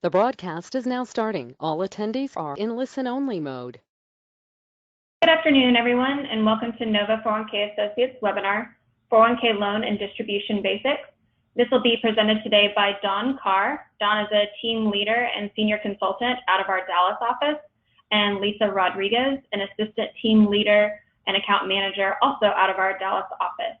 The broadcast is now starting. All attendees are in listen-only mode. Good afternoon, everyone, and welcome to Nova 401k Associates webinar, 401k Loan and Distribution Basics. This will be presented today by Dawn Carr. Dawn is a team leader and senior consultant out of our Dallas office, and Lisa Rodriguez, an assistant team leader and account manager, also out of our Dallas office.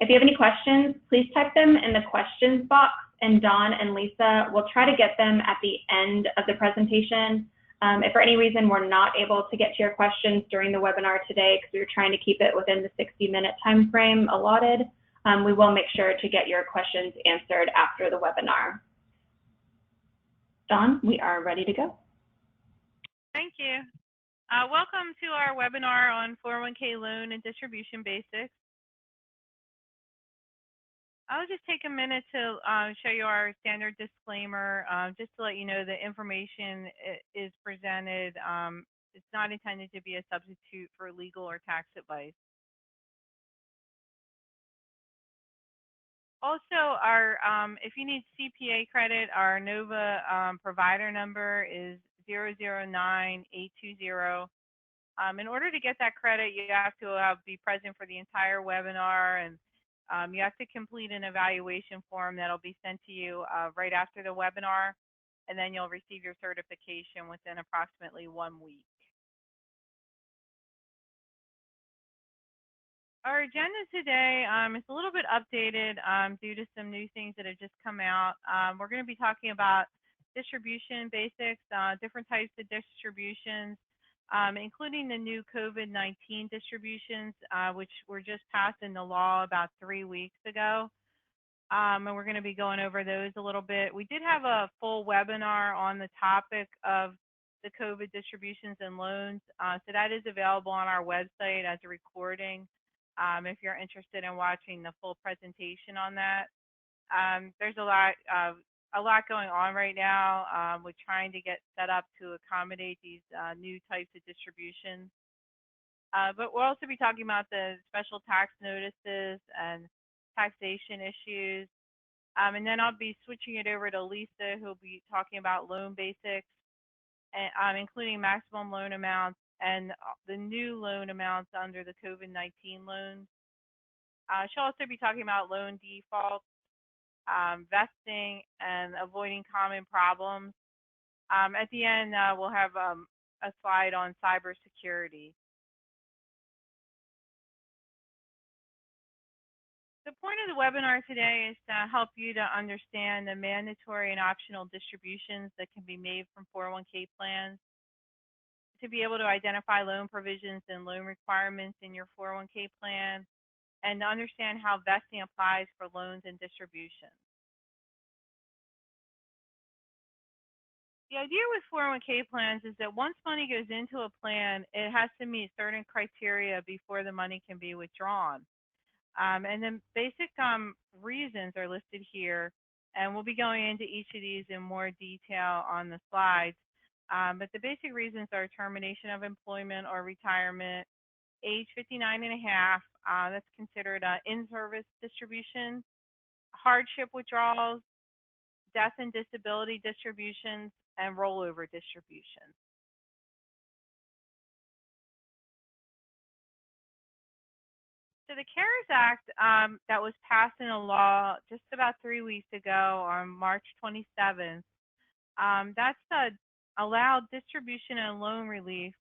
If you have any questions, please type them in the questions box, and Dawn and Lisa will try to get them at the end of the presentation. If for any reason we're not able to get to your questions during the webinar today, because we were trying to keep it within the 60-minute time frame allotted, we will make sure to get your questions answered after the webinar. Dawn, we are ready to go. Thank you. Welcome to our webinar on 401k Loan and Distribution Basics. I'll just take a minute to show you our standard disclaimer, just to let you know the information is presented. It's not intended to be a substitute for legal or tax advice. Also, if you need CPA credit, our Nova provider number is 009820. In order to get that credit, you have to be present for the entire webinar, and you have to complete an evaluation form that'll be sent to you right after the webinar, and then you'll receive your certification within approximately 1 week. Our agenda today is a little bit updated due to some new things that have just come out. We're going to be talking about distribution basics, different types of distributions, including the new COVID-19 distributions, which were just passed into law about 3 weeks ago. And we're going to be going over those a little bit. We did have a full webinar on the topic of the COVID distributions and loans. So that is available on our website as a recording if you're interested in watching the full presentation on that. There's a lot going on right now with trying to get set up to accommodate these new types of distributions. But we'll also be talking about the special tax notices and taxation issues. And then I'll be switching it over to Lisa, who'll be talking about loan basics, and, including maximum loan amounts and the new loan amounts under the COVID-19 loans. She'll also be talking about loan defaults, vesting, and avoiding common problems. At the end, we'll have a slide on cybersecurity. The point of the webinar today is to help you to understand the mandatory and optional distributions that can be made from 401k plans, to be able to identify loan provisions and loan requirements in your 401k plan, and to understand how vesting applies for loans and distributions. The idea with 401k plans is that once money goes into a plan, it has to meet certain criteria before the money can be withdrawn. And then basic reasons are listed here, and we'll be going into each of these in more detail on the slides. But the basic reasons are termination of employment or retirement, age 59 and a half, that's considered an in-service distribution, hardship withdrawals, death and disability distributions, and rollover distributions. So the CARES Act that was passed into law just about 3 weeks ago on March 27th, that's allowed distribution and loan relief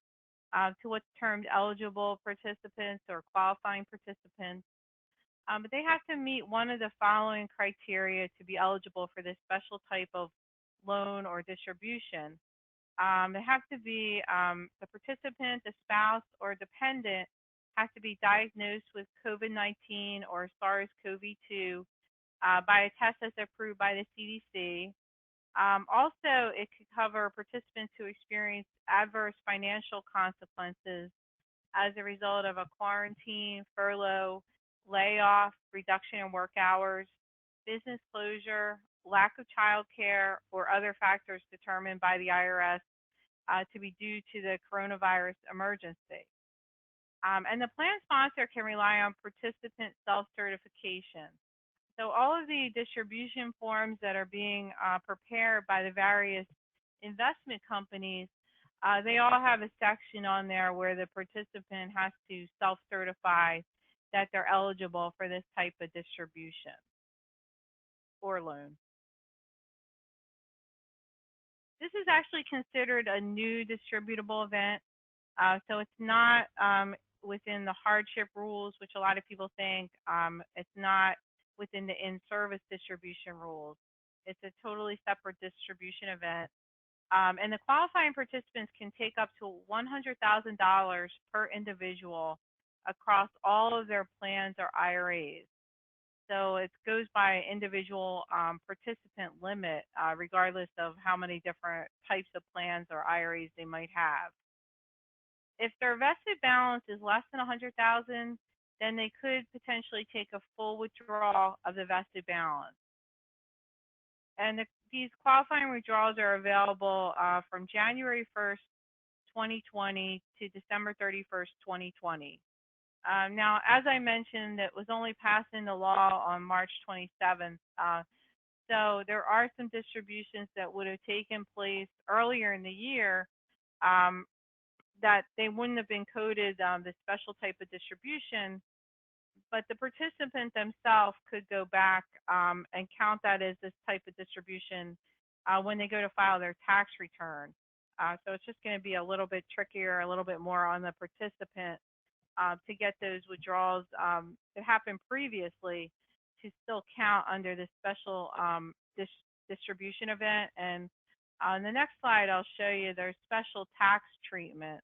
to what's termed eligible participants or qualifying participants. But they have to meet one of the following criteria to be eligible for this special type of loan or distribution. They have to be the participant, the spouse, or dependent has to be diagnosed with COVID-19 or SARS-CoV-2 by a test that's approved by the CDC. Also, it could cover participants who experience adverse financial consequences as a result of a quarantine, furlough, layoff, reduction in work hours, business closure, lack of child care, or other factors determined by the IRS to be due to the coronavirus emergency. And the plan sponsor can rely on participant self-certification. So all of the distribution forms that are being prepared by the various investment companies, they all have a section on there where the participant has to self-certify that they're eligible for this type of distribution or loan. This is actually considered a new distributable event. So it's not within the hardship rules, which a lot of people think. It's not within the in-service distribution rules. It's a totally separate distribution event. And the qualifying participants can take up to $100,000 per individual across all of their plans or IRAs. So it goes by individual participant limit, regardless of how many different types of plans or IRAs they might have. If their vested balance is less than $100,000, then they could potentially take a full withdrawal of the vested balance. And these qualifying withdrawals are available from January 1st, 2020 to December 31st, 2020. Now, as I mentioned, it was only passed into law on March 27th. So there are some distributions that would have taken place earlier in the year that they wouldn't have been coded the special type of distribution, but the participant themselves could go back and count that as this type of distribution when they go to file their tax return. So it's just going to be a little bit trickier, a little bit more on the participant to get those withdrawals that happened previously to still count under the special distribution event. And on the next slide, I'll show you their special tax treatment,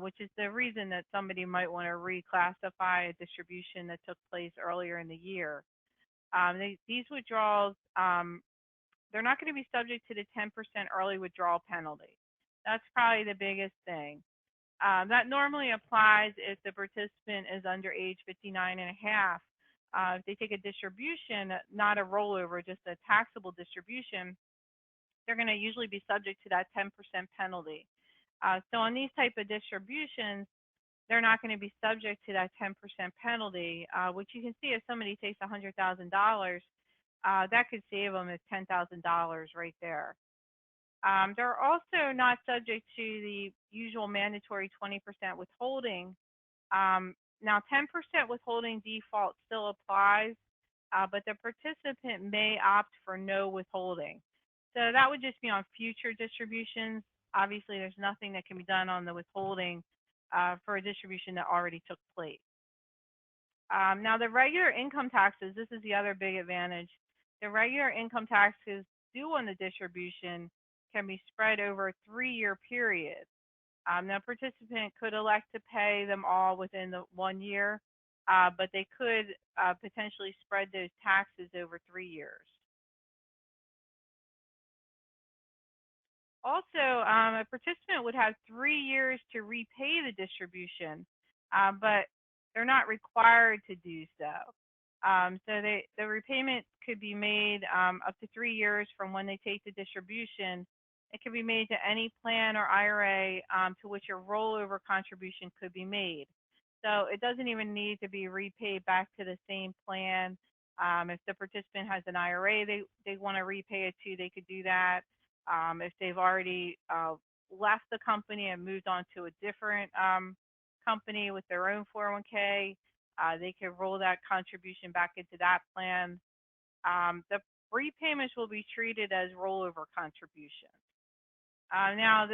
which is the reason that somebody might want to reclassify a distribution that took place earlier in the year. These withdrawals, they're not going to be subject to the 10% early withdrawal penalty. That's probably the biggest thing. That normally applies if the participant is under age 59 and a half. If they take a distribution, not a rollover, just a taxable distribution, they're going to usually be subject to that 10% penalty. So on these type of distributions, they're not going to be subject to that 10% penalty, which you can see if somebody takes $100,000, that could save them as $10,000 right there. They're also not subject to the usual mandatory 20% withholding. Now, 10% withholding default still applies, but the participant may opt for no withholding. So that would just be on future distributions. Obviously, there's nothing that can be done on the withholding for a distribution that already took place. Now, the regular income taxes, this is the other big advantage. The regular income taxes due on the distribution can be spread over a 3-year period. Now, participant could elect to pay them all within the 1 year, but they could potentially spread those taxes over 3 years. Also, a participant would have 3 years to repay the distribution, but they're not required to do so. So the repayment could be made up to 3 years from when they take the distribution. It can be made to any plan or IRA to which a rollover contribution could be made. So it doesn't even need to be repaid back to the same plan. If the participant has an IRA they want to repay it to, they could do that. If they've already left the company and moved on to a different company with their own 401k, they can roll that contribution back into that plan. The repayments will be treated as rollover contributions. Now,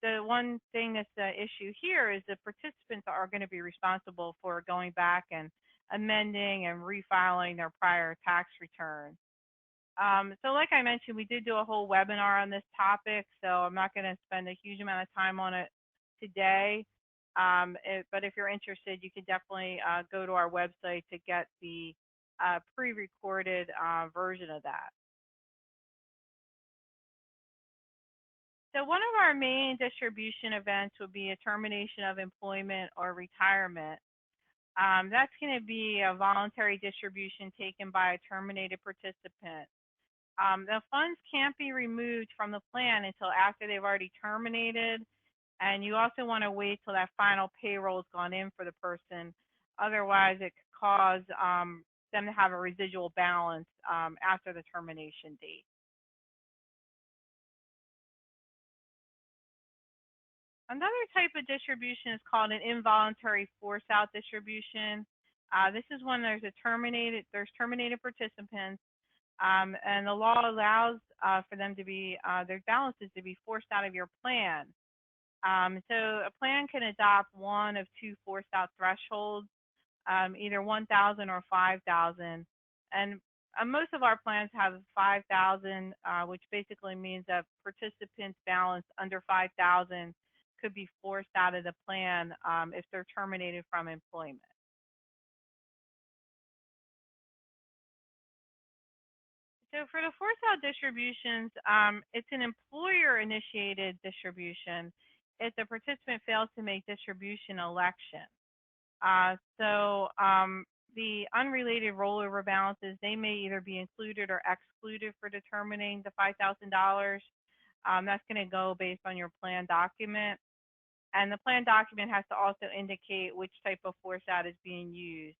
the one thing that's the issue here is the participants are going to be responsible for going back and amending and refiling their prior tax return. So like I mentioned, we did do a whole webinar on this topic, so I'm not going to spend a huge amount of time on it today. But if you're interested, you can definitely go to our website to get the pre-recorded version of that. So one of our main distribution events would be a termination of employment or retirement. That's going to be a voluntary distribution taken by a terminated participant. The funds can't be removed from the plan until after they've already terminated, and you also want to wait till that final payroll has gone in for the person. Otherwise, it could cause them to have a residual balance after the termination date. Another type of distribution is called an involuntary force-out distribution. This is when there's terminated participants, and the law allows for them to be their balances to be forced out of your plan. So a plan can adopt one of two forced-out thresholds, either 1,000 or 5,000, and most of our plans have 5,000, which basically means that participants' balance under 5,000 could be forced out of the plan if they're terminated from employment. So for the forced-out distributions, it's an employer-initiated distribution if the participant fails to make distribution election. The unrelated rollover balances, they may either be included or excluded for determining the $5,000. That's going to go based on your plan document. And the plan document has to also indicate which type of force out is being used.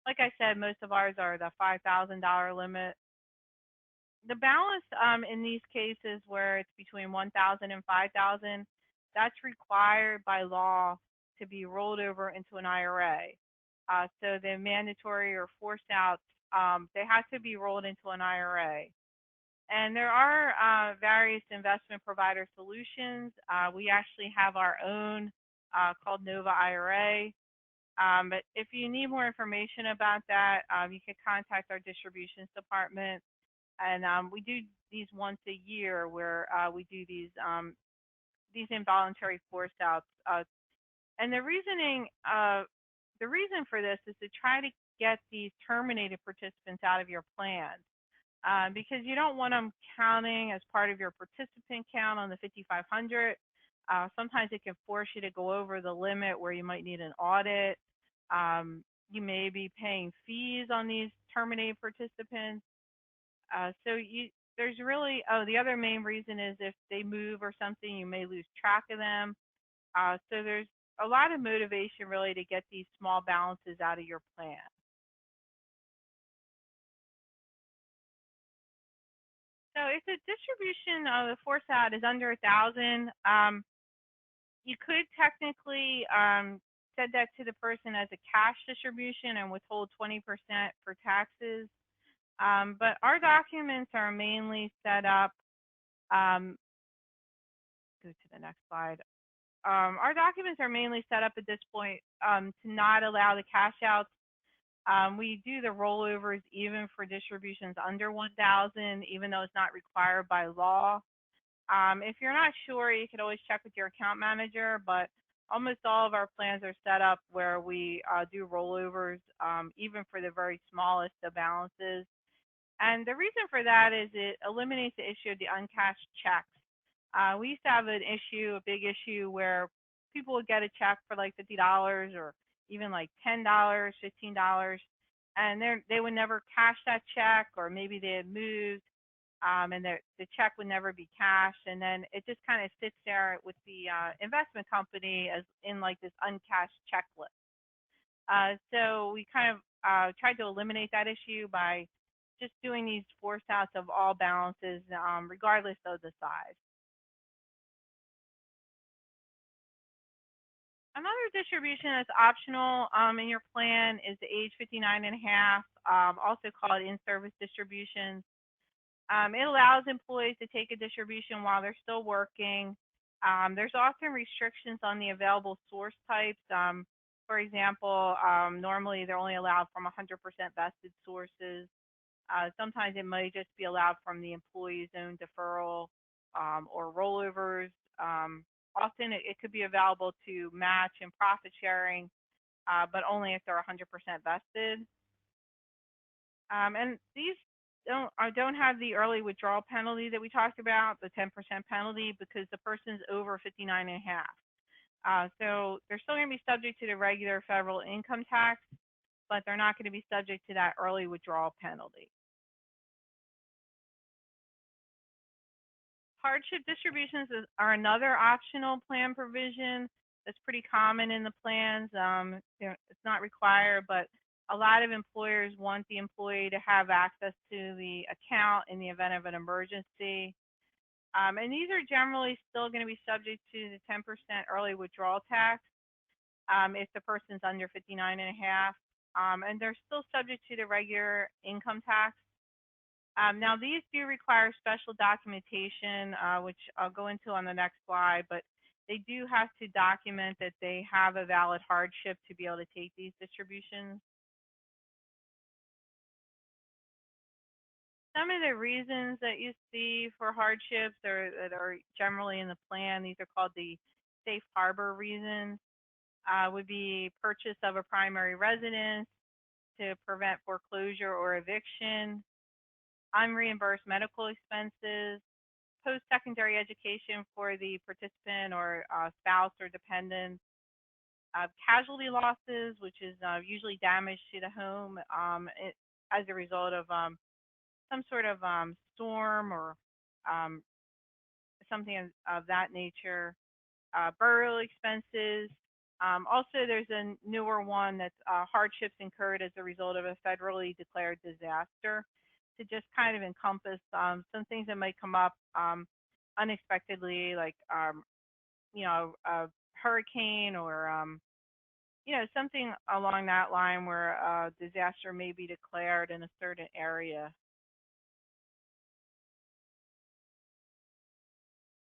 Like I said, most of ours are the $5,000 limit. The balance in these cases where it's between 1,000 and 5,000, that's required by law to be rolled over into an IRA. So the mandatory or forced outs, they have to be rolled into an IRA. And there are various investment provider solutions. We actually have our own called Nova IRA. But if you need more information about that, you can contact our distributions department. And we do these once a year where we do these involuntary forced outs. And the reason for this is to try to get these terminated participants out of your plan. Because you don't want them counting as part of your participant count on the 5,500. Sometimes it can force you to go over the limit where you might need an audit. You may be paying fees on these terminated participants. There's really, the other main reason is if they move or something, you may lose track of them. So there's a lot of motivation really to get these small balances out of your plan. So if the distribution of the force out is under 1,000, you could technically send that to the person as a cash distribution and withhold 20% for taxes. But our documents are mainly set up, go to the next slide. Our documents are mainly set up at this point to not allow the cash outs. We do the rollovers even for distributions under 1,000, even though it's not required by law. If you're not sure, you can always check with your account manager, but almost all of our plans are set up where we do rollovers, even for the very smallest of balances. And the reason for that is it eliminates the issue of the uncashed checks. We used to have a big issue, where people would get a check for like $50 or even like $10, $15, and they would never cash that check, or maybe they had moved, and the check would never be cashed, and then it just kind of sits there with the investment company as in like this uncashed checklist. So we kind of tried to eliminate that issue by just doing these forced outs of all balances, regardless of the size. Another distribution that's optional in your plan is the age 59 and a half, also called in-service distributions. It allows employees to take a distribution while they're still working. There's often restrictions on the available source types. For example, normally they're only allowed from 100% vested sources. Sometimes it might just be allowed from the employee's own deferral or rollovers. Often it could be available to match and profit sharing, but only if they're 100% vested. And these don't have the early withdrawal penalty that we talked about, the 10% penalty, because the person's over 59 and a half. So they're still going to be subject to the regular federal income tax, but they're not going to be subject to that early withdrawal penalty. Hardship distributions are another optional plan provision that's pretty common in the plans. It's not required, but A lot of employers want the employee to have access to the account in the event of an emergency. And these are generally still going to be subject to the 10% early withdrawal tax if the person's under 59 and a half. And they're still subject to the regular income tax. Now, these do require special documentation, which I'll go into on the next slide, but they do have to document that they have a valid hardship to be able to take these distributions. Some of the reasons that you see for hardships that are generally in the plan, these are called the safe harbor reasons, would be purchase of a primary residence to prevent foreclosure or eviction, unreimbursed medical expenses, post-secondary education for the participant or spouse or dependent, casualty losses, which is usually damage to the home as a result of some sort of storm or um, something of that nature, burial expenses. Also, there's a newer one that's hardships incurred as a result of a federally declared disaster, to just kind of encompass some things that might come up unexpectedly, like a hurricane or something along that line where a disaster may be declared in a certain area.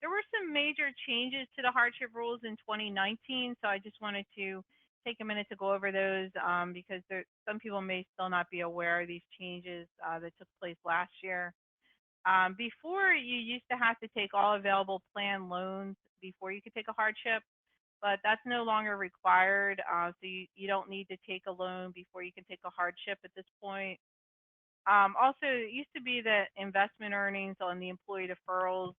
There were some major changes to the hardship rules in 2019, so I just wanted to take a minute to go over those because some people may still not be aware of these changes that took place last year. Before, you used to have to take all available plan loans before you could take a hardship, but that's no longer required. So you don't need to take a loan before you can take a hardship at this point. Also, it used to be that investment earnings on the employee deferrals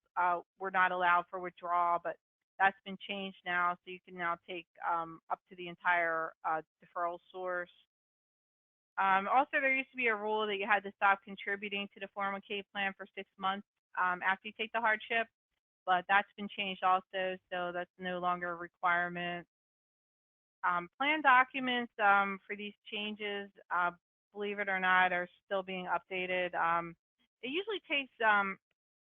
were not allowed for withdrawal, but that's been changed now. So you can now take up to the entire deferral source. Also, there used to be a rule that you had to stop contributing to the 401k plan for 6 months after you take the hardship, but that's been changed also, so that's no longer a requirement. Plan documents for these changes, believe it or not, are still being updated. It usually takes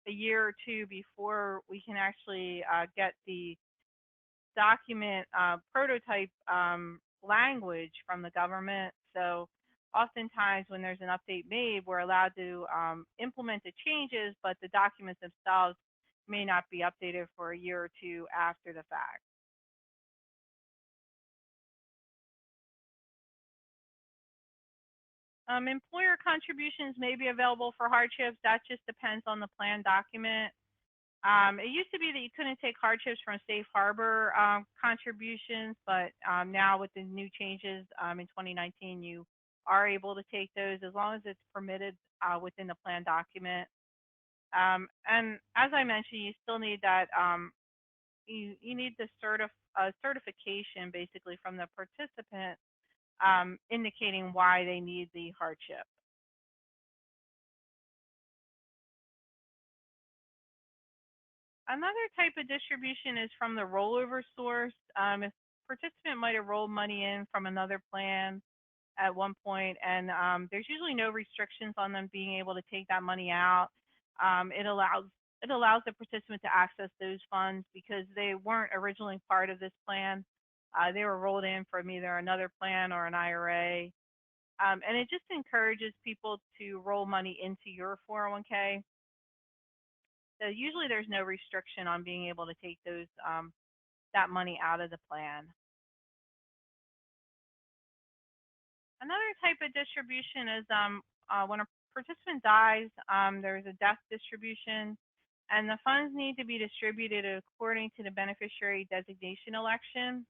a year or two before we can actually get the document prototype language from the government. So oftentimes when there's an update made, we're allowed to implement the changes, but the documents themselves may not be updated for a year or two after the fact. Employer contributions may be available for hardships. That just depends on the plan document. It used to be that you couldn't take hardships from safe harbor contributions, but now with the new changes in 2019, you are able to take those as long as it's permitted within the plan document. And as I mentioned, you still need that, you need the certification basically from the participant indicating why they need the hardship. Another type of distribution is from the rollover source. If participant might have rolled money in from another plan at one point, and there's usually no restrictions on them being able to take that money out. It allows the participant to access those funds because they weren't originally part of this plan. They were rolled in from either another plan or an IRA. And it just encourages people to roll money into your 401k. So usually there's no restriction on being able to take those that money out of the plan. Another type of distribution is when a participant dies, there's a death distribution, and the funds need to be distributed according to the beneficiary designation election.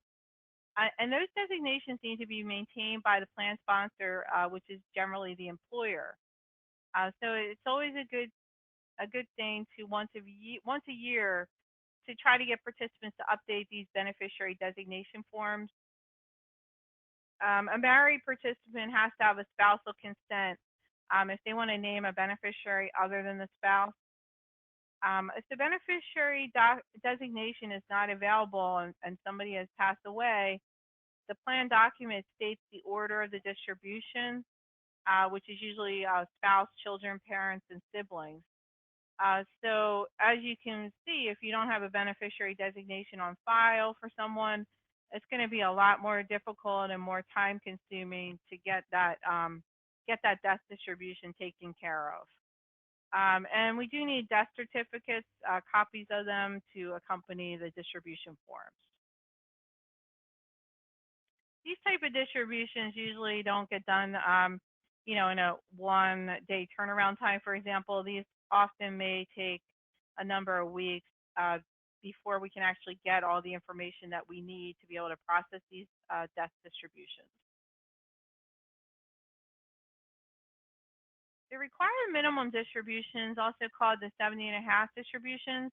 And those designations need to be maintained by the plan sponsor, which is generally the employer. So it's always a good thing to once a year to try to get participants to update these beneficiary designation forms. A married participant has to have a spousal consent if they want to name a beneficiary other than the spouse. If the beneficiary designation is not available and somebody has passed away, the plan document states the order of the distribution, which is usually spouse, children, parents, and siblings. So as you can see, if you don't have a beneficiary designation on file for someone, it's going to be a lot more difficult and more time consuming to get that death distribution taken care of. And we do need death certificates, copies of them to accompany the distribution forms. These type of distributions usually don't get done, in a one-day turnaround time. For example, these often may take a number of weeks before we can actually get all the information that we need to be able to process these death distributions. The required minimum distributions, also called the 70.5 distributions,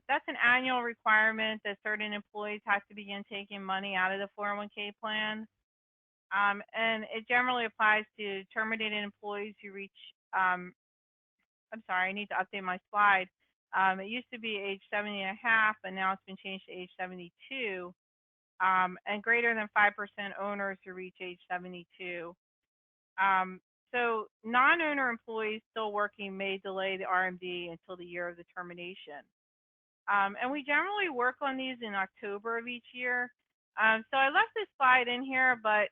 that's an annual requirement that certain employees have to begin taking money out of the 401k plan. And it generally applies to terminated employees who reach, I'm sorry, I need to update my slide. It used to be age 70.5, but now it's been changed to age 72, and greater than 5% owners who reach age 72. So non-owner employees still working may delay the RMD until the year of the termination. And we generally work on these in October of each year. So I left this slide in here, but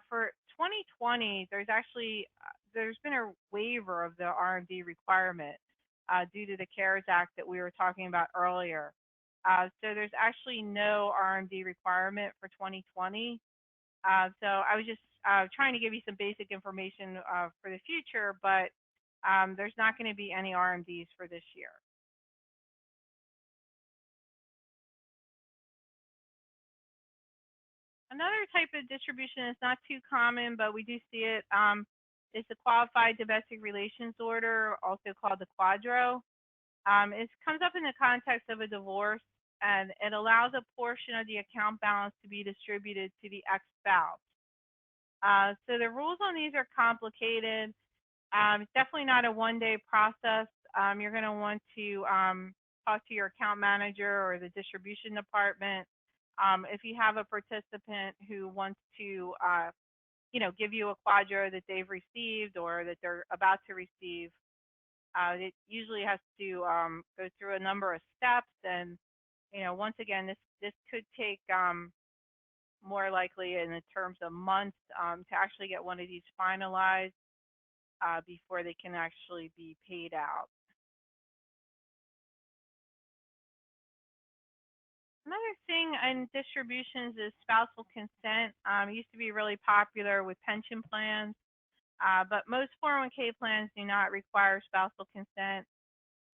for 2020, there's been a waiver of the RMD requirement due to the CARES Act that we were talking about earlier. So there's actually no RMD requirement for 2020. So I was just trying to give you some basic information for the future, but there's not going to be any RMDs for this year. Another type of distribution is not too common, but we do see it, is the Qualified Domestic Relations Order, also called the Quadro. It comes up in the context of a divorce, and it allows a portion of the account balance to be distributed to the ex-spouse. So the rules on these are complicated. It's definitely not a one-day process. You're going to want to talk to your account manager or the distribution department. If you have a participant who wants to, give you a Quadro that they've received or that they're about to receive, it usually has to go through a number of steps. And, once again, this could take more likely in the terms of months to actually get one of these finalized before they can actually be paid out. Another thing in distributions is spousal consent. It used to be really popular with pension plans, but most 401k plans do not require spousal consent.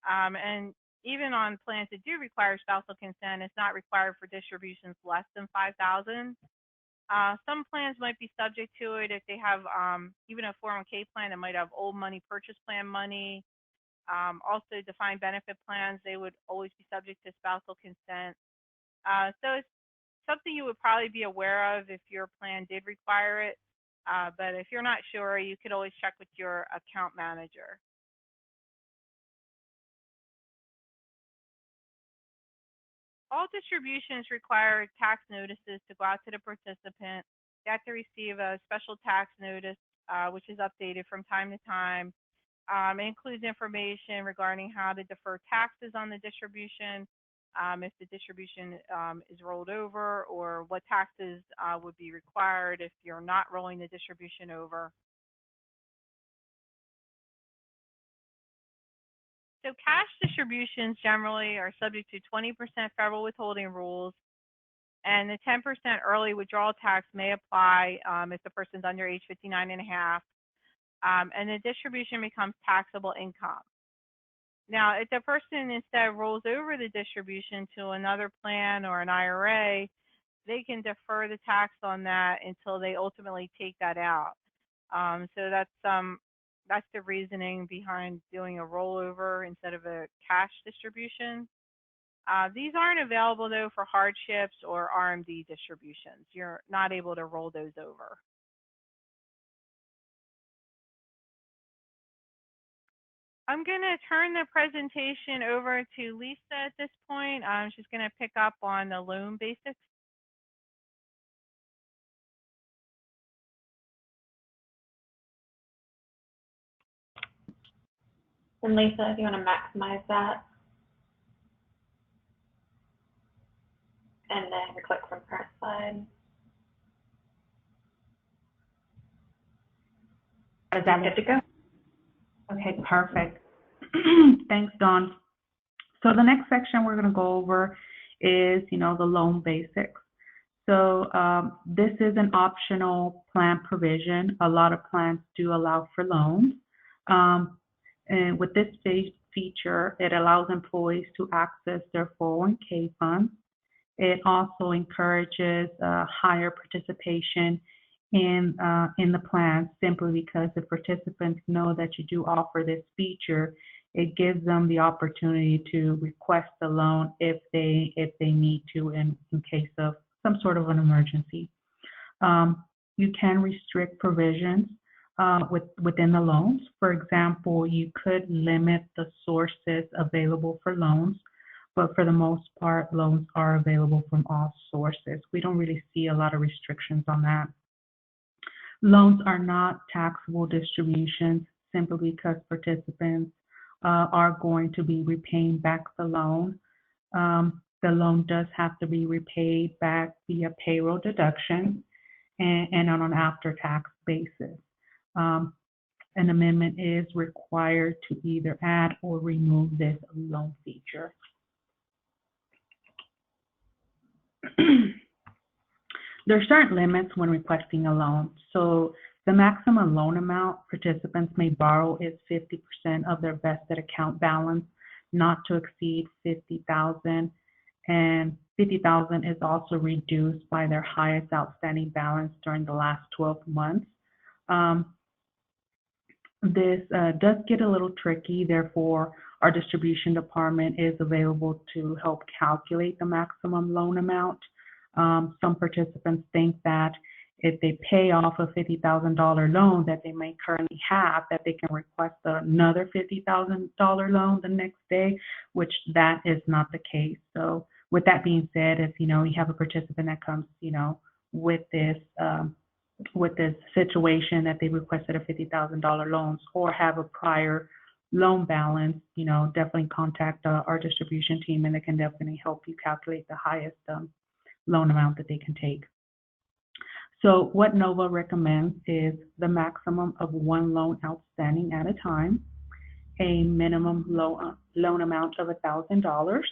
And even on plans that do require spousal consent, it's not required for distributions less than $5,000. Some plans might be subject to it if they have even a 401k plan that might have old money purchase plan money. Also, defined benefit plans, they would always be subject to spousal consent. So it's something you would probably be aware of if your plan did require it. But if you're not sure, you could always check with your account manager. All distributions require tax notices to go out to the participant. They have to receive a special tax notice, which is updated from time to time. It includes information regarding how to defer taxes on the distribution, if the distribution is rolled over, or what taxes would be required if you're not rolling the distribution over. So cash distributions generally are subject to 20% federal withholding rules, and the 10% early withdrawal tax may apply if the person's under age 59 and a half, and the distribution becomes taxable income. Now, if the person instead rolls over the distribution to another plan or an IRA, they can defer the tax on that until they ultimately take that out. So that's the reasoning behind doing a rollover instead of a cash distribution. These aren't available though for hardships or RMD distributions. You're not able to roll those over. I'm going to turn the presentation over to Lisa at this point. She's going to pick up on the loan basics. And Lisa, if you want to maximize that, and then click from current slide. Is that Good to go? Okay, perfect. Thanks, Dawn. So the next section we're going to go over is, the loan basics. So this is an optional plan provision. A lot of plans do allow for loans. And with this feature, it allows employees to access their 401k funds. It also encourages higher participation in the plan, simply because the participants know that you do offer this feature. It gives them the opportunity to request a loan if they need to in case of some sort of an emergency. You can restrict provisions within the loans. For example, you could limit the sources available for loans, but for the most part, loans are available from all sources. We don't really see a lot of restrictions on that. Loans are not taxable distributions simply because participants are going to be repaying back the loan. The loan does have to be repaid back via payroll deduction and on an after-tax basis. An amendment is required to either add or remove this loan feature. There are certain limits when requesting a loan. So the maximum loan amount participants may borrow is 50% of their vested account balance, not to exceed $50,000. And $50,000 is also reduced by their highest outstanding balance during the last 12 months. This does get a little tricky. Therefore, our distribution department is available to help calculate the maximum loan amount. Some participants think that if they pay off a $50,000 loan that they may currently have, that they can request another $50,000 loan the next day, which that is not the case. So with that being said, if you have a participant that comes with this situation that they requested a $50,000 loan or have a prior loan balance, definitely contact our distribution team, and they can definitely help you calculate the highest loan amount that they can take. So what NOVA recommends is the maximum of one loan outstanding at a time, a minimum loan amount of $1,000.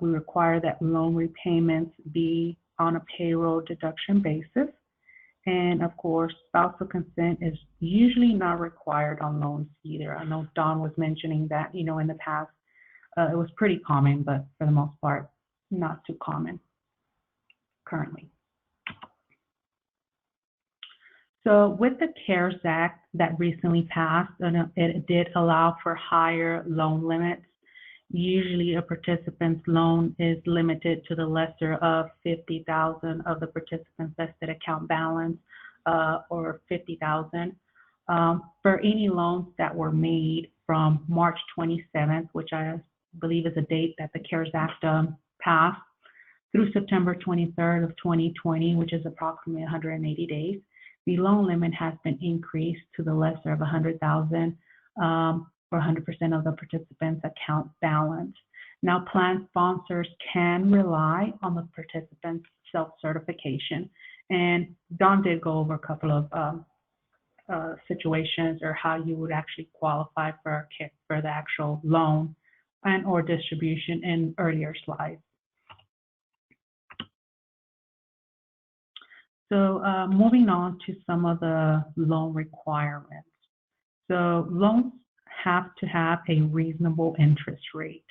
We require that loan repayments be on a payroll deduction basis. And of course, spousal consent is usually not required on loans either. I know Dawn was mentioning that, in the past, it was pretty common, but for the most part, not too common currently. So with the CARES Act that recently passed, it did allow for higher loan limits. Usually a participant's loan is limited to the lesser of $50,000 of the participant's vested account balance, or $50,000. For any loans that were made from March 27th, which I believe is a date that the CARES Act passed, through September 23rd of 2020, which is approximately 180 days, the loan limit has been increased to the lesser of $100,000 for 100% of the participant's account balance. Now, plan sponsors can rely on the participant's self-certification, and Dawn did go over a couple of situations or how you would actually qualify for the actual loan and or distribution in earlier slides. So moving on to some of the loan requirements. So loans have to have a reasonable interest rate.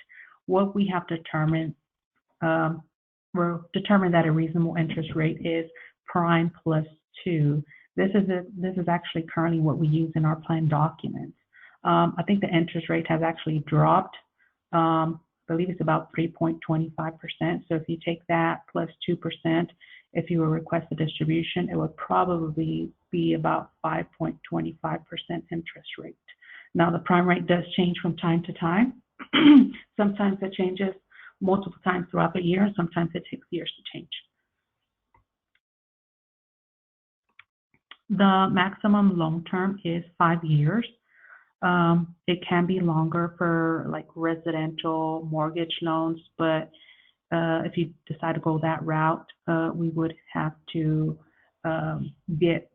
What we have determined, we're determined that a reasonable interest rate is prime plus 2. This is actually currently what we use in our plan documents. I think the interest rate has actually dropped. I believe it's about 3.25%. So if you take that plus 2%, if you will request a distribution, it would probably be about 5.25% interest rate. Now, the prime rate does change from time to time. Sometimes it changes multiple times throughout the year, and sometimes it takes years to change. The maximum loan term is 5 years. It can be longer for like residential mortgage loans, but if you decide to go that route, we would have to get,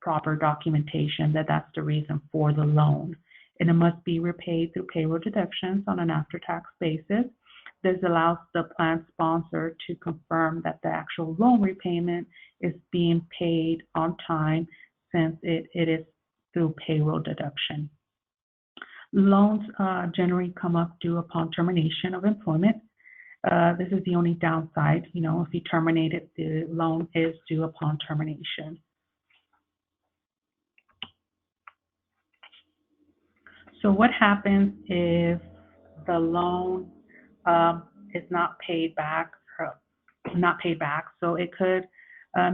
proper documentation that that's the reason for the loan. And it must be repaid through payroll deductions on an after-tax basis. This allows the plan sponsor to confirm that the actual loan repayment is being paid on time since it is through payroll deduction. Loans generally come up due upon termination of employment. This is the only downside. If you terminate it, the loan is due upon termination. So what happens if the loan is not paid back? So it could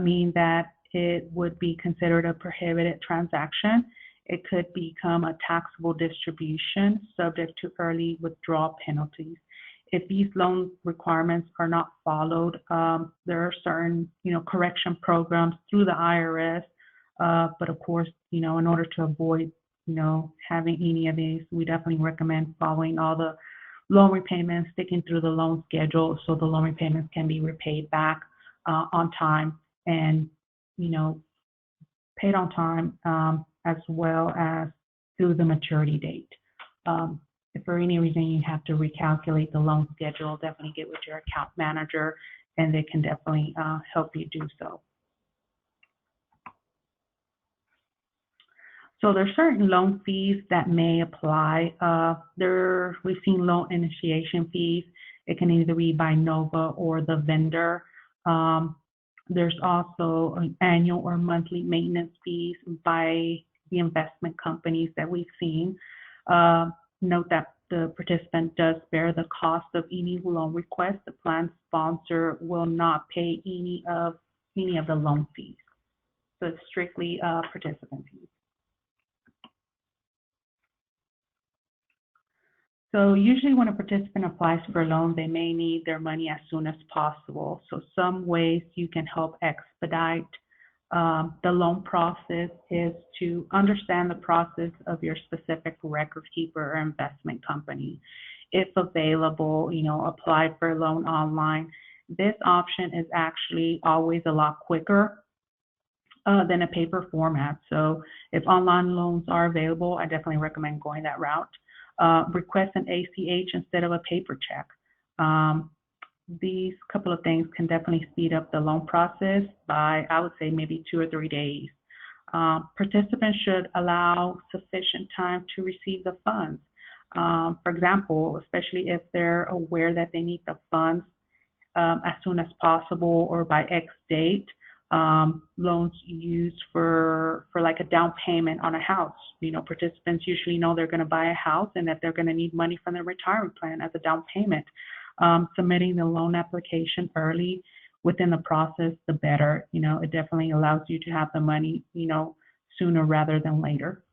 mean that it would be considered a prohibited transaction. It could become a taxable distribution subject to early withdrawal penalties. If these loan requirements are not followed, there are certain, correction programs through the IRS. But of course, in order to avoid, having any of these, we definitely recommend following all the loan repayments, sticking through the loan schedule so the loan repayments can be repaid back on time and, paid on time as well as through the maturity date. If for any reason you have to recalculate the loan schedule, definitely get with your account manager and they can definitely help you do so. So there's certain loan fees that may apply. We've seen loan initiation fees. It can either be by Nova or the vendor. There's also an annual or monthly maintenance fees by the investment companies that we've seen. Note that the participant does bear the cost of any loan request. The plan sponsor will not pay any of the loan fees. So it's strictly participant fees. So usually when a participant applies for a loan, they may need their money as soon as possible. So some ways you can help expedite the loan process is to understand the process of your specific record keeper or investment company. If available, apply for a loan online. This option is actually always a lot quicker than a paper format. So if online loans are available, I definitely recommend going that route. Request an ACH instead of a paper check. These couple of things can definitely speed up the loan process by, I would say, maybe 2 or 3 days. Participants should allow sufficient time to receive the funds. For example, especially if they're aware that they need the funds as soon as possible or by X date. Loans used for like a down payment on a house. Participants usually know they're going to buy a house and that they're going to need money from their retirement plan as a down payment. Submitting the loan application early within the process, the better. It definitely allows you to have the money, sooner rather than later.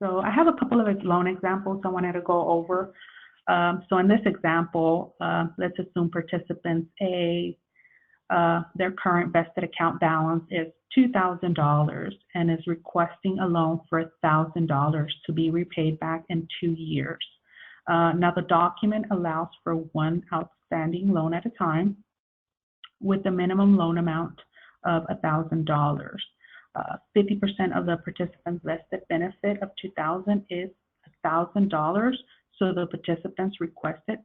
So I have a couple of loan examples I wanted to go over. So in this example, let's assume participants A, their current vested account balance is $2,000 and is requesting a loan for $1,000 to be repaid back in 2 years. Now the document allows for one outstanding loan at a time with the minimum loan amount of $1,000. 50% of the participant's vested benefit of $2,000 is $1,000. So the participant's requested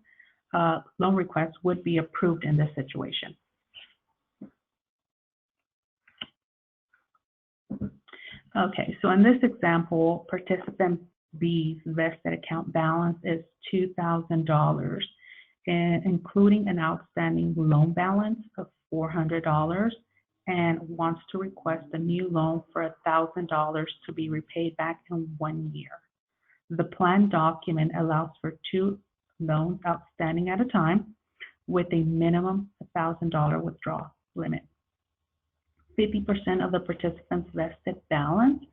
loan request would be approved in this situation. Okay, so in this example, participant B's vested account balance is $2,000, including an outstanding loan balance of $400, and wants to request a new loan for $1,000 to be repaid back in 1 year. The plan document allows for 2 loans outstanding at a time with a minimum $1,000 withdrawal limit. 50% of the participant's vested balance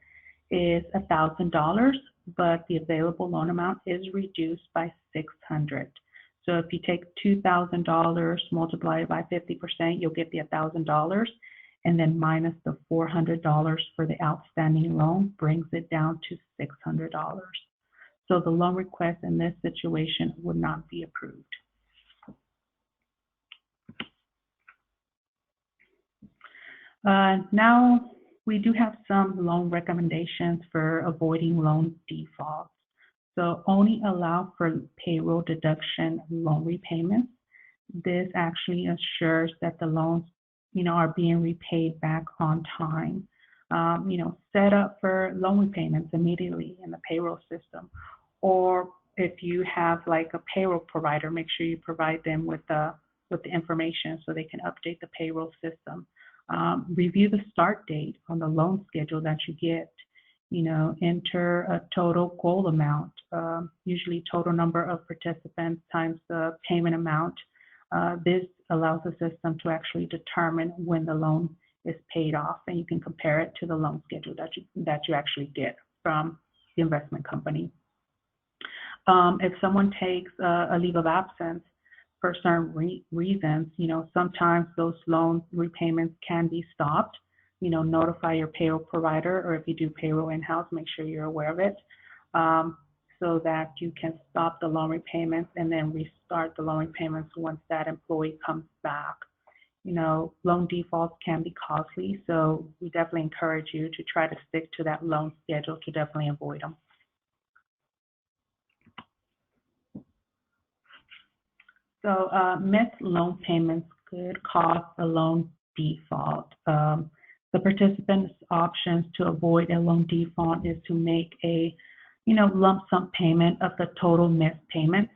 is $1,000, but the available loan amount is reduced by $600. So if you take $2,000, multiply it by 50%, you'll get the $1,000. and then minus the $400 for the outstanding loan brings it down to $600. So the loan request in this situation would not be approved. Now we do have some loan recommendations for avoiding loan defaults. So only allow for payroll deduction loan repayments. This actually assures that the loans, are being repaid back on time. Set up for loan repayments immediately in the payroll system. Or if you have like a payroll provider, make sure you provide them with the information so they can update the payroll system. Review the start date on the loan schedule that you get. Enter a total goal amount, usually total number of participants times the payment amount. This allows the system to actually determine when the loan is paid off, and you can compare it to the loan schedule that you actually get from the investment company. If someone takes a leave of absence for certain reasons, sometimes those loan repayments can be stopped. Notify your payroll provider, or if you do payroll in-house, make sure you're aware of it, so that you can stop the loan repayments and then restart the loan repayments once that employee comes back. Loan defaults can be costly, so we definitely encourage you to try to stick to that loan schedule to definitely avoid them. So missed loan payments could cause a loan default. The participant's options to avoid a loan default is to make a, lump sum payment of the total missed payments,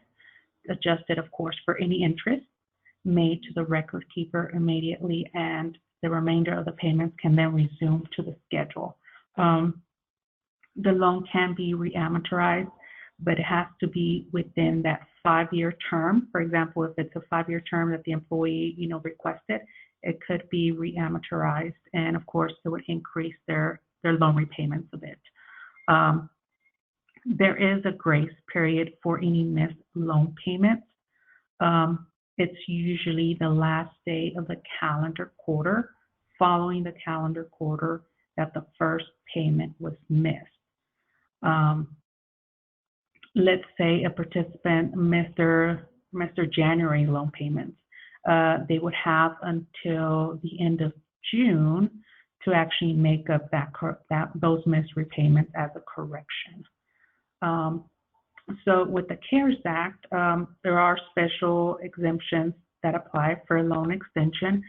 adjusted, of course, for any interest made to the record keeper immediately, and the remainder of the payments can then resume to the schedule. The loan can be reamortized, but it has to be within that 5-year term. For example, if it's a 5-year term that the employee, requested, it could be reamortized, and of course, it would increase their loan repayments a bit. There is a grace period for any missed loan payments. It's usually the last day of the calendar quarter following the calendar quarter that the first payment was missed. Let's say a participant missed their January loan payments. They would have until the end of June to actually make up those missed repayments as a correction. So with the CARES Act, there are special exemptions that apply for loan extension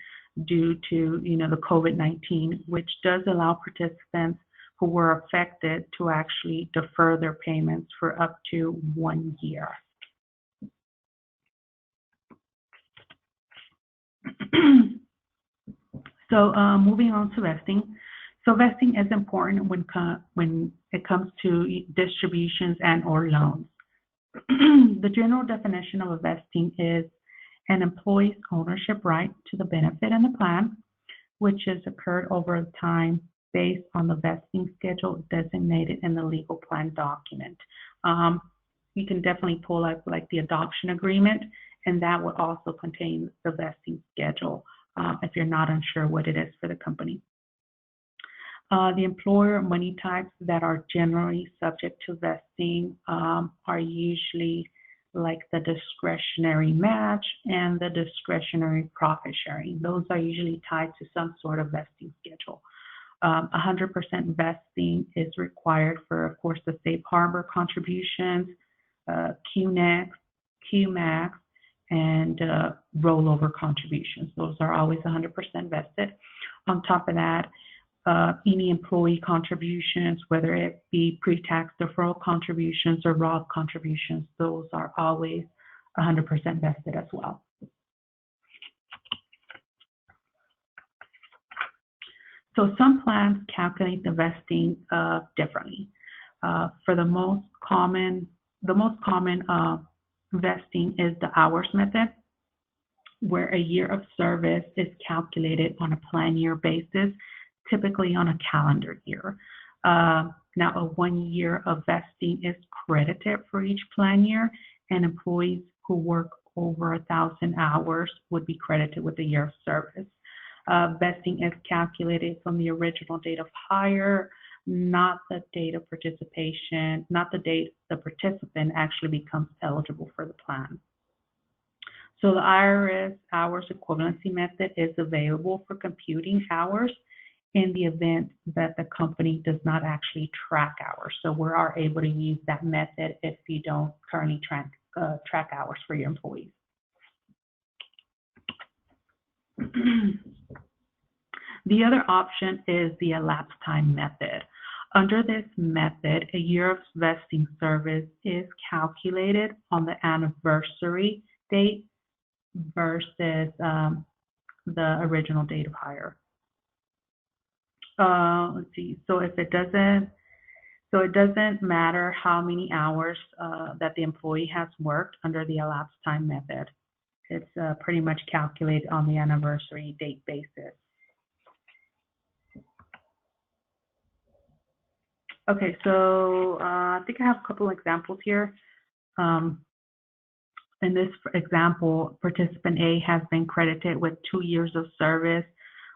due to the COVID-19, which does allow participants who were affected to actually defer their payments for up to 1 year. So moving on to vesting. So vesting is important when it comes to distributions and or loans. The general definition of a vesting is an employee's ownership right to the benefit in the plan, which has occurred over time based on the vesting schedule designated in the legal plan document. You can definitely pull up like the adoption agreement, and that will also contain the vesting schedule if you're not unsure what it is for the company. The employer money types that are generally subject to vesting are usually like the discretionary match and the discretionary profit sharing. Those are usually tied to some sort of vesting schedule. 100% vesting is required for, of course, the safe harbor contributions, QNEX, QMAX, and rollover contributions. Those are always 100% vested. On top of that, any employee contributions, whether it be pre-tax deferral contributions or Roth contributions, those are always 100% vested as well. So some plans calculate the vesting differently. For the most common vesting is the hours method, where a year of service is calculated on a plan year basis, typically on a calendar year. Now, a 1 year of vesting is credited for each plan year, and employees who work over 1,000 hours would be credited with a year of service. Vesting is calculated from the original date of hire, not the date of participation, not the date the participant actually becomes eligible for the plan. So the IRS hours equivalency method is available for computing hours in the event that the company does not actually track hours. So we are able to use that method if you don't currently track hours for your employees. The other option is the elapsed time method. Under this method, a year of vesting service is calculated on the anniversary date versus the original date of hire. Let's see. So it doesn't matter how many hours that the employee has worked under the elapsed time method. It's pretty much calculated on the anniversary date basis. Okay, so I think I have a couple examples here. In this example, participant A has been credited with 2 years of service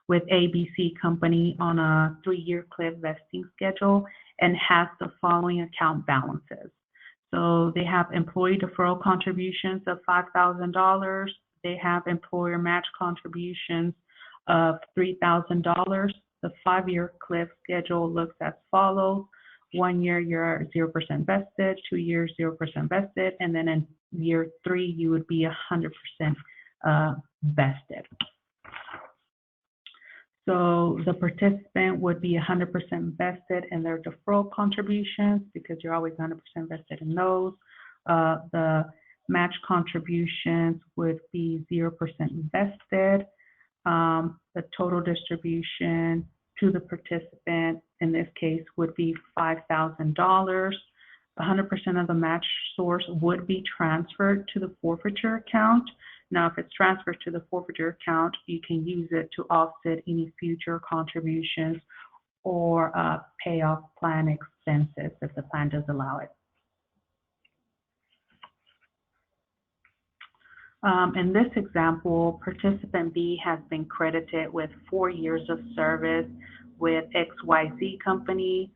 with ABC Company on a 3-year cliff vesting schedule and has the following account balances. So they have employee deferral contributions of $5,000. They have employer match contributions of $3,000. The 5-year cliff schedule looks as follows. 1 year, you're 0% vested, 2 years, 0% vested, and then in year 3, you would be 100% vested. So the participant would be 100% vested in their deferral contributions because you're always 100% vested in those. The match contributions would be 0% vested. The total distribution to the participant in this case would be $5,000. 100% of the match source would be transferred to the forfeiture account. Now, if it's transferred to the forfeiture account, you can use it to offset any future contributions or pay off plan expenses if the plan does allow it. In this example, participant B has been credited with 4 years of service with XYZ Company.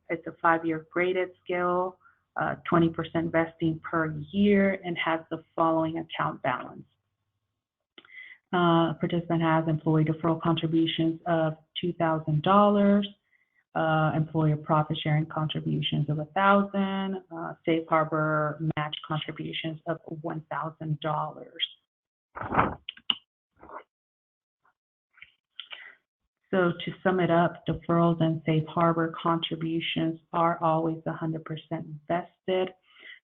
It's a 5-year graded scale, 20% vesting per year, and has the following account balance. Participant has employee deferral contributions of $2,000, employer profit sharing contributions of $1,000, safe harbor match contributions of $1,000. So to sum it up, deferrals and safe harbor contributions are always 100% vested.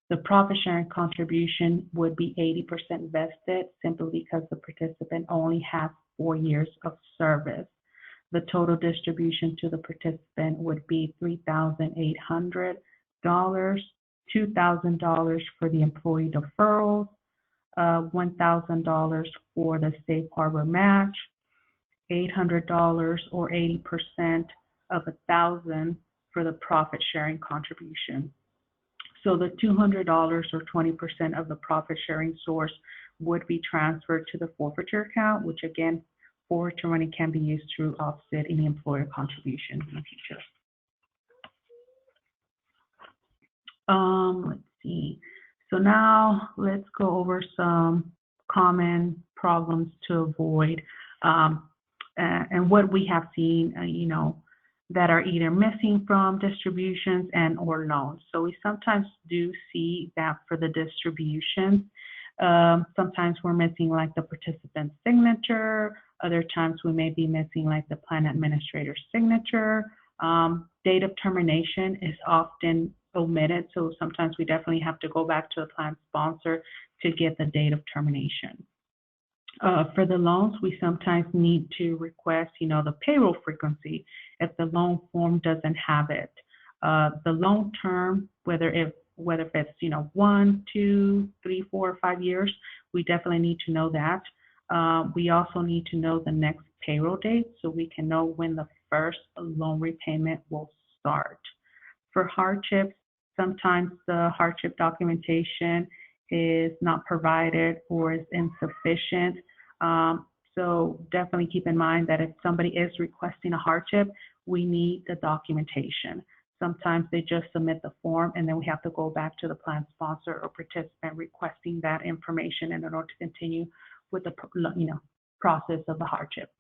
The profit sharing contribution would be 80% vested simply because the participant only has 4 years of service. The total distribution to the participant would be $3,800, $2,000 for the employee deferrals, $1,000 for the safe harbor match, $800 or 80% of $1,000 for the profit sharing contribution. So the $200 or 20% of the profit sharing source would be transferred to the forfeiture account, which again, forfeiture money can be used to offset any employer contribution in the future. Let's see. So now let's go over some common problems to avoid and what we have seen, that are either missing from distributions and or loans. So we sometimes do see that for the distributions, sometimes we're missing like the participant's signature. Other times we may be missing like the plan administrator's signature. Date of termination is often omitted. So sometimes we definitely have to go back to the plan sponsor to get the date of termination. For the loans, we sometimes need to request, the payroll frequency if the loan form doesn't have it. The loan term, whether it's 1, 2, 3, 4, or 5 years, we definitely need to know that. We also need to know the next payroll date so we can know when the first loan repayment will start. For hardships, sometimes the hardship documentation is not provided or is insufficient. So definitely keep in mind that if somebody is requesting a hardship, we need the documentation. Sometimes they just submit the form and then we have to go back to the plan sponsor or participant requesting that information in order to continue with the process of the hardship.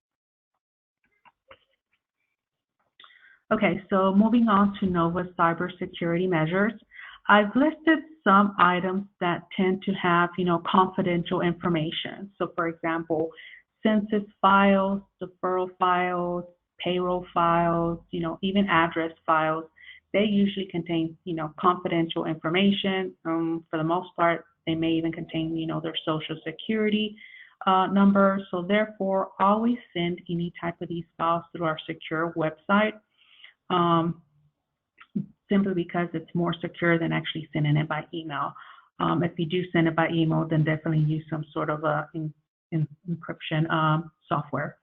Okay, so moving on to NOVA cybersecurity measures. I've listed some items that tend to have, confidential information. So for example, census files, deferral files, payroll files, even address files, they usually contain, confidential information. For the most part, they may even contain, their social security number. So therefore, always send any type of these files through our secure website, simply because it's more secure than actually sending it by email. If you do send it by email, then definitely use some sort of encryption software.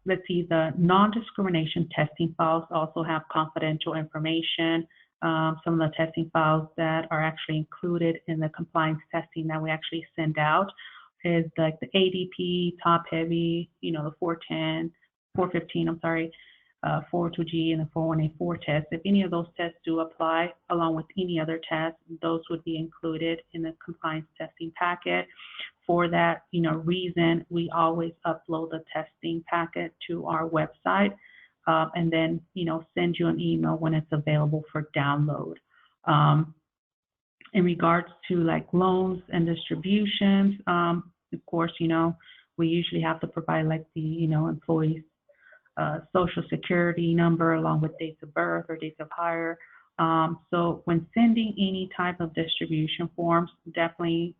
Let's see, the non-discrimination testing files also have confidential information. Some of the testing files that are actually included in the compliance testing that we actually send out is like the ADP, top heavy, the 415, 402G and the 418-4 tests. If any of those tests do apply, along with any other tests, those would be included in the compliance testing packet. For that, reason, we always upload the testing packet to our website, and then, send you an email when it's available for download. In regards to like loans and distributions, of course, we usually have to provide like the, employee's social security number along with dates of birth or dates of hire. So when sending any type of distribution forms, definitely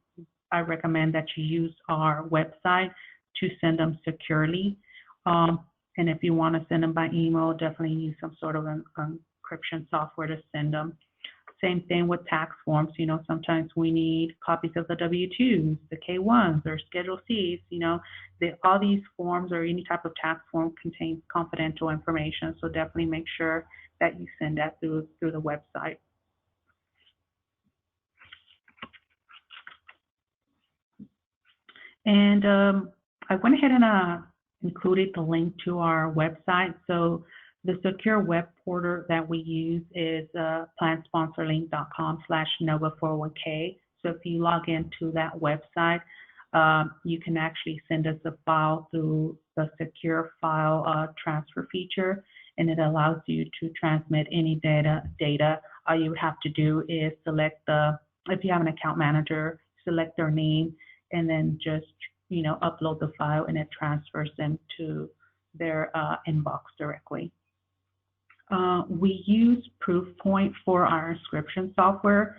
I recommend that you use our website to send them securely. And if you want to send them by email, definitely use some sort of an encryption software to send them. Same thing with tax forms. Sometimes we need copies of the W-2s, the K-1s, or Schedule Cs. All these forms or any type of tax form contains confidential information. So definitely make sure that you send that through the website. And I went ahead and included the link to our website. So the secure web portal that we use is plansponsorlink.com/NOVA401k. So if you log into that website, you can actually send us a file through the secure file transfer feature, and it allows you to transmit any data. All you have to do is select if you have an account manager, select their name, and then just upload the file, and it transfers them to their inbox directly. We use Proofpoint for our inscription software.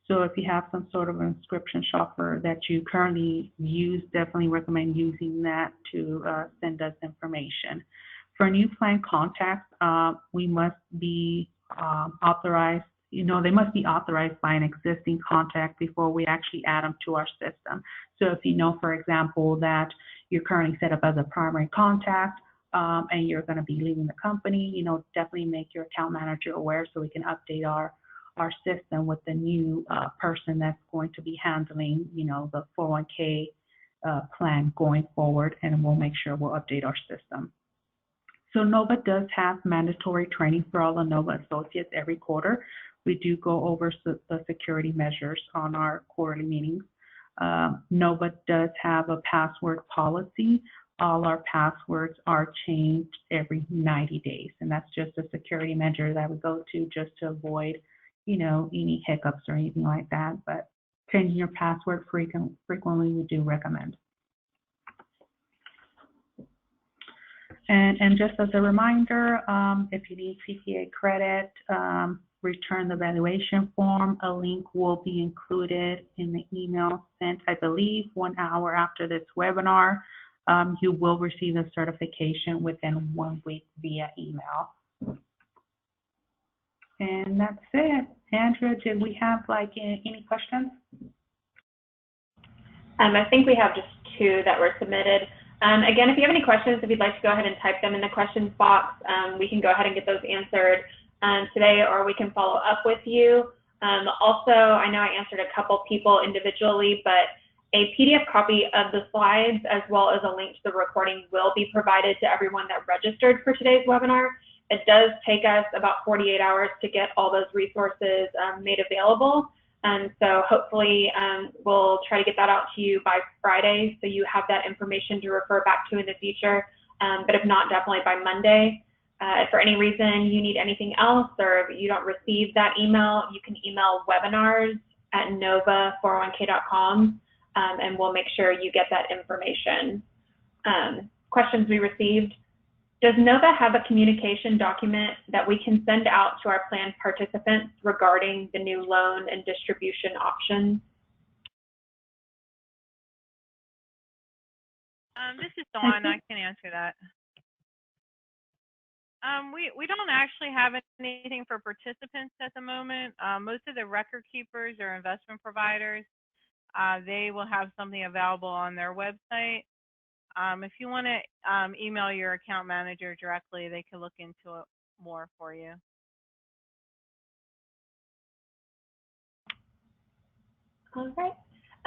So if you have some sort of inscription software that you currently use, definitely recommend using that to send us information. For new plan contacts, we must be authorized. They must be authorized by an existing contact before we actually add them to our system. So if for example, that you're currently set up as a primary contact, and you're going to be leaving the company, definitely make your account manager aware so we can update our system with the new person that's going to be handling, the 401k plan going forward, and we'll make sure we'll update our system. So NOVA does have mandatory training for all the NOVA associates every quarter. We do go over the security measures on our quarterly meetings. NOVA does have a password policy. All our passwords are changed every 90 days, and that's just a security measure that we go to just to avoid, any hiccups or anything like that. But changing your password frequently, we do recommend. And just as a reminder, if you need CPA credit, return the valuation form. A link will be included in the email sent, I believe, 1 hour after this webinar. You will receive the certification within 1 week via email. And that's it. Andrea, did we have any questions? I think we have just 2 that were submitted. Again, if you have any questions, if you'd like to go ahead and type them in the questions box, we can go ahead and get those answered today, or we can follow up with you. Also, I know I answered a couple people individually, but A PDF copy of the slides as well as a link to the recording will be provided to everyone that registered for today's webinar. It does take us about 48 hours to get all those resources made available. And so hopefully we'll try to get that out to you by Friday so you have that information to refer back to in the future. But if not, definitely by Monday. If for any reason you need anything else or if you don't receive that email, you can email webinars@nova401k.com and we'll make sure you get that information. Questions we received. Does NOVA have a communication document that we can send out to our plan participants regarding the new loan and distribution options? This is Dawn. I can answer that. We don't actually have anything for participants at the moment. Most of the record keepers or investment providers, they will have something available on their website. If you want to email your account manager directly, they can look into it more for you. All right.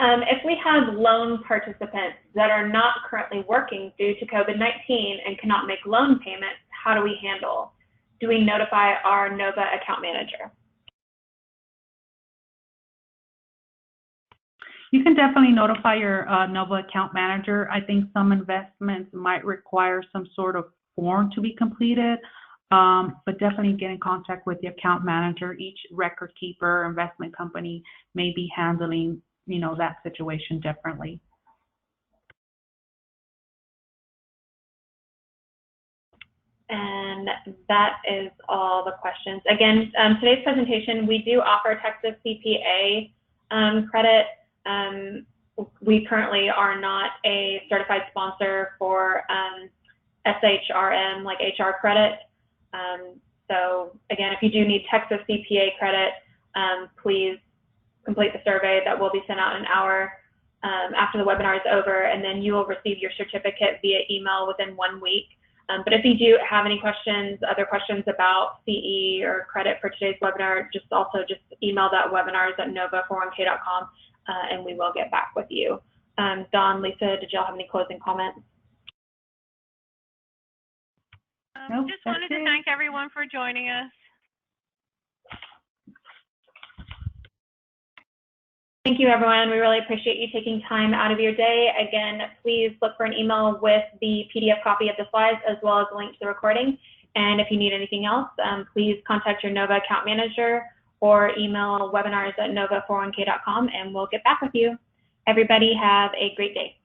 If we have loan participants that are not currently working due to COVID-19 and cannot make loan payments, how do we handle? Do we notify our NOVA account manager? You can definitely notify your NOVA account manager. I think some investments might require some sort of form to be completed, but definitely get in contact with the account manager. Each record keeper, investment company may be handling, that situation differently. And that is all the questions. Again, today's presentation, we do offer Texas CPA credit. We currently are not a certified sponsor for SHRM, like HR credit. So again, if you do need Texas CPA credit, please complete the survey that will be sent out an hour after the webinar is over, and then you will receive your certificate via email within 1 week. But if you do have any questions, other questions about CE or credit for today's webinar, just email that webinars@nova401k.com and we will get back with you. Dawn, Lisa, did y'all have any closing comments? Nope, just wanted to thank everyone for joining us. Thank you, everyone. We really appreciate you taking time out of your day. Again, please look for an email with the PDF copy of the slides as well as a link to the recording. And if you need anything else, please contact your NOVA account manager or email webinars@nova401k.com and we'll get back with you. Everybody have a great day.